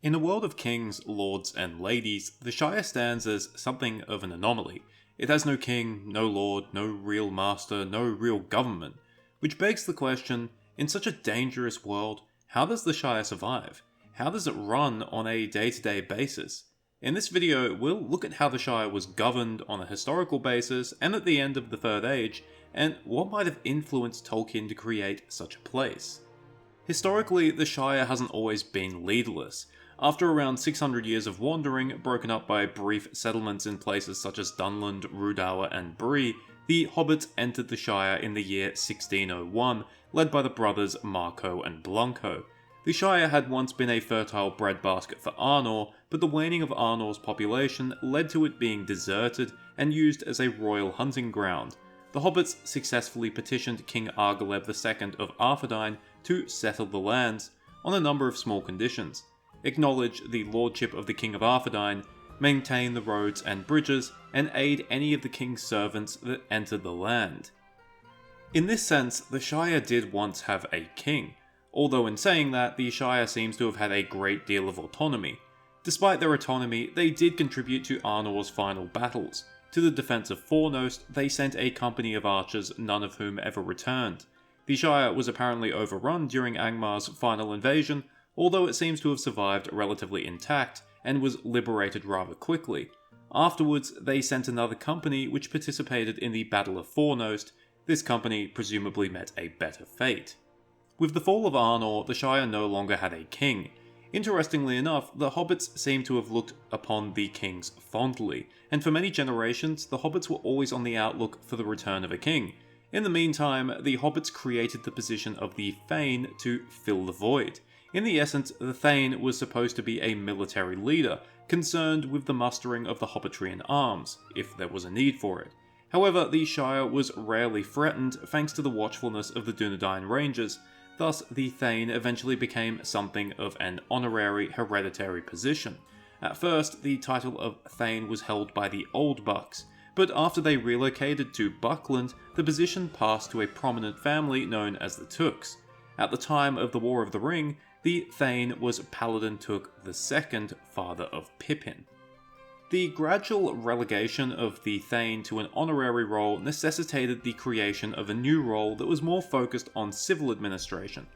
In a world of kings, lords, and ladies, the Shire stands as something of an anomaly. It has no king, no lord, no real master, no real government. Which begs the question, in such a dangerous world, how does the Shire survive? How does it run on a day-to-day basis? In this video, we'll look at how the Shire was governed on a historical basis and at the end of the Third Age, and what might have influenced Tolkien to create such a place. Historically, the Shire hasn't always been leaderless. After around 600 years of wandering, broken up by brief settlements in places such as Dunland, Rhudaur and Bree, the Hobbits entered the Shire in the year 1601, led by the brothers Marco and Blanco. The Shire had once been a fertile breadbasket for Arnor, but the waning of Arnor's population led to it being deserted and used as a royal hunting ground. The Hobbits successfully petitioned King Argaleb II of Arthedain to settle the lands, on a number of small conditions. Acknowledge the lordship of the King of Arthedain, maintain the roads and bridges, and aid any of the king's servants that entered the land. In this sense, the Shire did once have a king, although in saying that, the Shire seems to have had a great deal of autonomy. Despite their autonomy, they did contribute to Arnor's final battles. To the defense of Fornost, they sent a company of archers, none of whom ever returned. The Shire was apparently overrun during Angmar's final invasion, although it seems to have survived relatively intact and was liberated rather quickly. Afterwards, they sent another company which participated in the Battle of Fornost. This company presumably met a better fate. With the fall of Arnor, the Shire no longer had a king. Interestingly enough, the Hobbits seem to have looked upon the kings fondly, and for many generations, the Hobbits were always on the outlook for the return of a king. In the meantime, the Hobbits created the position of the Thane to fill the void. In the essence, the Thane was supposed to be a military leader, concerned with the mustering of the Hobbitry in arms, if there was a need for it. However, the Shire was rarely threatened thanks to the watchfulness of the Dunedain Rangers, thus the Thane eventually became something of an honorary hereditary position. At first, the title of Thane was held by the Old Bucks, but after they relocated to Buckland, the position passed to a prominent family known as the Tooks. At the time of the War of the Ring, the Thane was Paladin Took II, father of Pippin. The gradual relegation of the Thane to an honorary role necessitated the creation of a new role that was more focused on civil administration.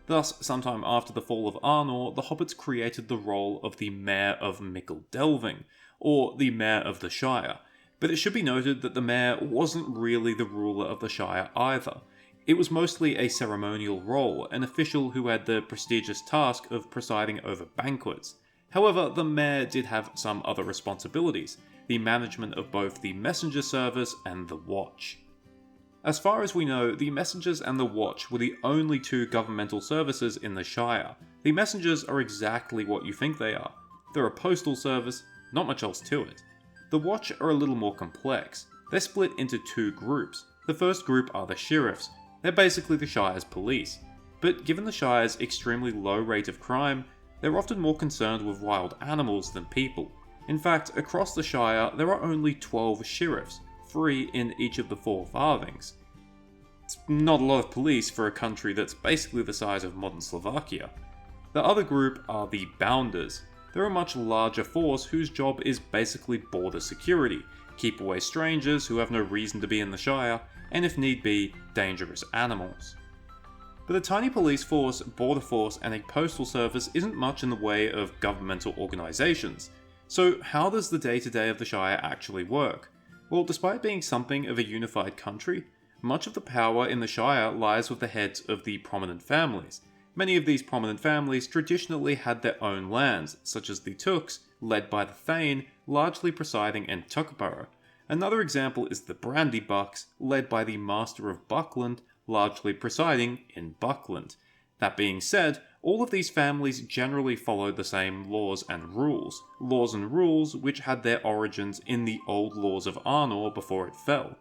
Thus, sometime after the fall of Arnor, the Hobbits created the role of the Mayor of Mickle Delving, or the Mayor of the Shire. But it should be noted that the Mayor wasn't really the ruler of the Shire either. It was mostly a ceremonial role, an official who had the prestigious task of presiding over banquets. However, the Mayor did have some other responsibilities, the management of both the messenger service and the watch. As far as we know, the messengers and the watch were the only two governmental services in the Shire. The messengers are exactly what you think they are. They're a postal service, not much else to it. The watch are a little more complex. They're split into two groups. The first group are the sheriffs. They're basically the Shire's police. But given the Shire's extremely low rate of crime, they're often more concerned with wild animals than people. In fact, across the Shire, there are only 12 sheriffs, 3 in each of the 4 farthings. It's not a lot of police for a country that's basically the size of modern Slovakia. The other group are the Bounders. They're a much larger force whose job is basically border security, keep away strangers who have no reason to be in the Shire, and if need be, dangerous animals. But a tiny police force, border force, and a postal service isn't much in the way of governmental organisations. So how does the day-to-day of the Shire actually work? Well, despite being something of a unified country, much of the power in the Shire lies with the heads of the prominent families. Many of these prominent families traditionally had their own lands, such as the Tooks, led by the Thane, largely presiding in Tuckborough. Another example is the Brandybucks, led by the Master of Buckland, largely presiding in Buckland. That being said, all of these families generally followed the same laws and rules which had their origins in the old laws of Arnor before it fell.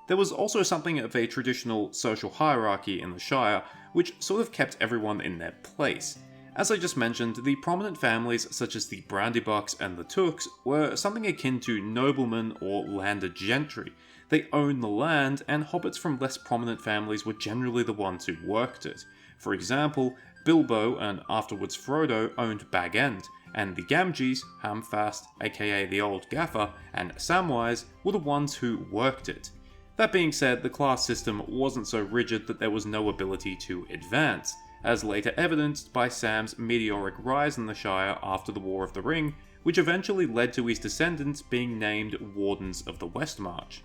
There was also something of a traditional social hierarchy in the Shire, which sort of kept everyone in their place. As I just mentioned, the prominent families such as the Brandybucks and the Tooks were something akin to noblemen or landed gentry. They owned the land, and hobbits from less prominent families were generally the ones who worked it. For example, Bilbo and afterwards Frodo owned Bag End, and the Gamgees, Hamfast, aka the Old Gaffer, and Samwise were the ones who worked it. That being said, the class system wasn't so rigid that there was no ability to advance, as later evidenced by Sam's meteoric rise in the Shire after the War of the Ring, which eventually led to his descendants being named Wardens of the Westmarch.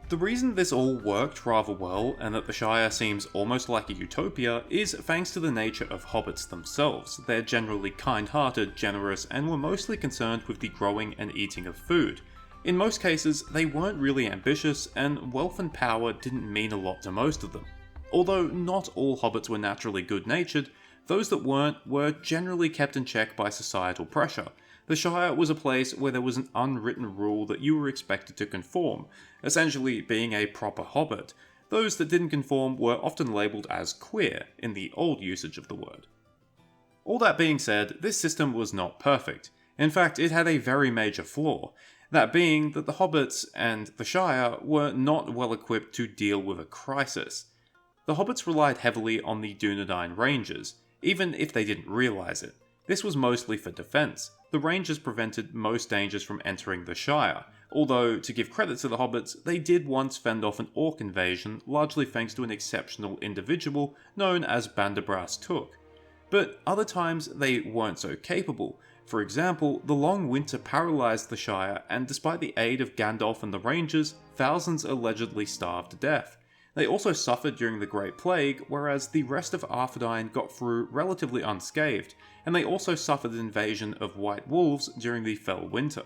The reason this all worked rather well, and that the Shire seems almost like a utopia, is thanks to the nature of hobbits themselves. They're generally kind-hearted, generous, and were mostly concerned with the growing and eating of food. In most cases, they weren't really ambitious, and wealth and power didn't mean a lot to most of them. Although not all hobbits were naturally good-natured, those that weren't were generally kept in check by societal pressure. The Shire was a place where there was an unwritten rule that you were expected to conform, essentially being a proper hobbit. Those that didn't conform were often labelled as queer, in the old usage of the word. All that being said, this system was not perfect. In fact, it had a very major flaw, that being that the hobbits and the Shire were not well equipped to deal with a crisis. The hobbits relied heavily on the Dunedain Rangers, even if they didn't realise it. This was mostly for defence. The Rangers prevented most dangers from entering the Shire, although, to give credit to the hobbits, they did once fend off an orc invasion, largely thanks to an exceptional individual known as Bandabras Took. But other times they weren't so capable. For example, the long winter paralysed the Shire, and despite the aid of Gandalf and the Rangers, thousands allegedly starved to death. They also suffered during the Great Plague, whereas the rest of Arthedain got through relatively unscathed, and they also suffered an invasion of White Wolves during the Fell Winter.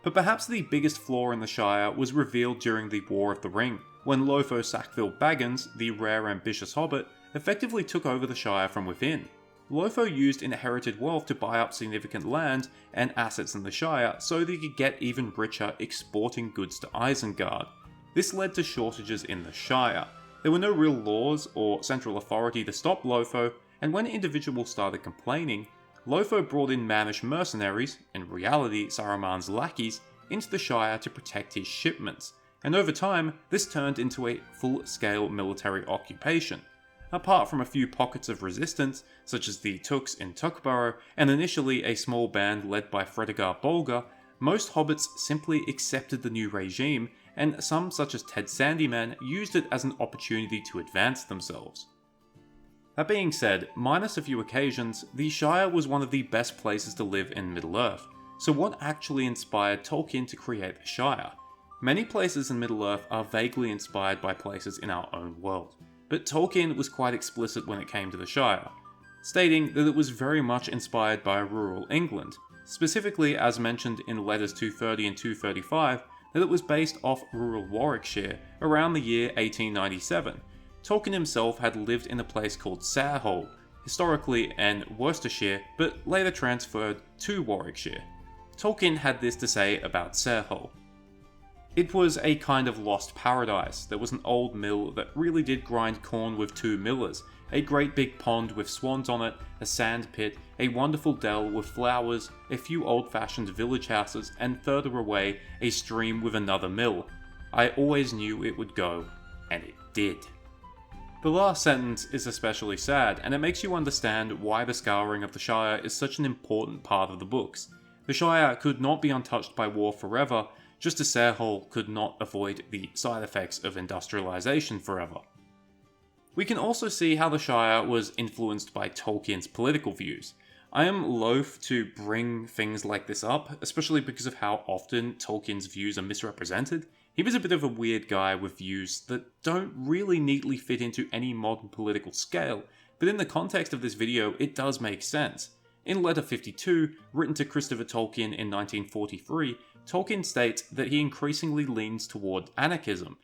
But perhaps the biggest flaw in the Shire was revealed during the War of the Ring, when Lotho Sackville Baggins, the rare ambitious hobbit, effectively took over the Shire from within. Lotho used inherited wealth to buy up significant land and assets in the Shire so that he could get even richer exporting goods to Isengard. This led to shortages in the Shire. There were no real laws or central authority to stop Lotho, and when individuals started complaining, Lotho brought in mannish mercenaries, in reality Saruman's lackeys, into the Shire to protect his shipments, and over time this turned into a full-scale military occupation. Apart from a few pockets of resistance, such as the Tooks in Tuckborough, and initially a small band led by Fredegar Bolger, most hobbits simply accepted the new regime, and some such as Ted Sandyman used it as an opportunity to advance themselves. That being said, minus a few occasions, the Shire was one of the best places to live in Middle-earth. So what actually inspired Tolkien to create the Shire? Many places in Middle-earth are vaguely inspired by places in our own world, but Tolkien was quite explicit when it came to the Shire, stating that it was very much inspired by rural England, specifically as mentioned in letters 230 and 235, that it was based off rural Warwickshire around the year 1897. Tolkien himself had lived in a place called Sarehole, historically in Worcestershire, but later transferred to Warwickshire. Tolkien had this to say about Sarehole. It was a kind of lost paradise. There was an old mill that really did grind corn with 2 millers, a great big pond with swans on it, a sand pit, a wonderful dell with flowers, a few old-fashioned village houses, and further away, a stream with another mill. I always knew it would go, and it did. The last sentence is especially sad, and it makes you understand why the scouring of the Shire is such an important part of the books. The Shire could not be untouched by war forever, just as Sarehole could not avoid the side effects of industrialization forever. We can also see how the Shire was influenced by Tolkien's political views. I am loath to bring things like this up, especially because of how often Tolkien's views are misrepresented. He was a bit of a weird guy with views that don't really neatly fit into any modern political scale, but in the context of this video it does make sense. In Letter 52, written to Christopher Tolkien in 1943, Tolkien states that he increasingly leans toward anarchism,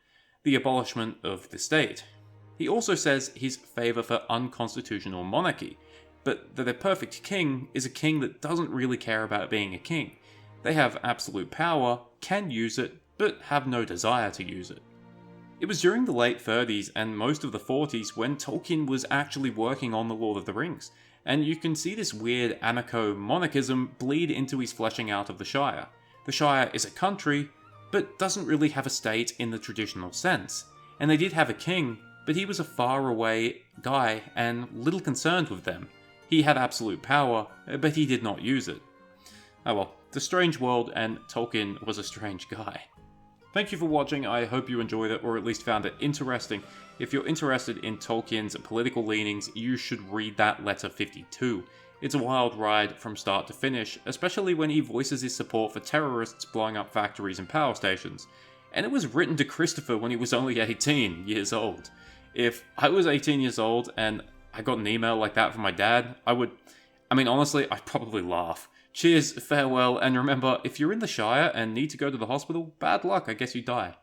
the abolishment of the state. He also says his favour for unconstitutional monarchy, but that a perfect king is a king that doesn't really care about being a king. They have absolute power, can use it, but have no desire to use it. It was during the late 30s and most of the 40s when Tolkien was actually working on The Lord of the Rings, and you can see this weird anarcho-monarchism bleed into his fleshing out of the Shire. The Shire is a country, but doesn't really have a state in the traditional sense, and they did have a king, but but he was a faraway guy and little concerned with them. He had absolute power, but he did not use it. Oh well, it's a strange world, and Tolkien was a strange guy. Thank you for watching. I hope you enjoyed it, or at least found it interesting. If you're interested in Tolkien's political leanings, you should read that Letter 52. It's a wild ride from start to finish, especially when he voices his support for terrorists blowing up factories and power stations. And it was written to Christopher when he was only 18 years old. If I was 18 years old and I got an email like that from my dad, honestly, I'd probably laugh. Cheers, farewell, and remember, if you're in the Shire and need to go to the hospital, bad luck, I guess you die.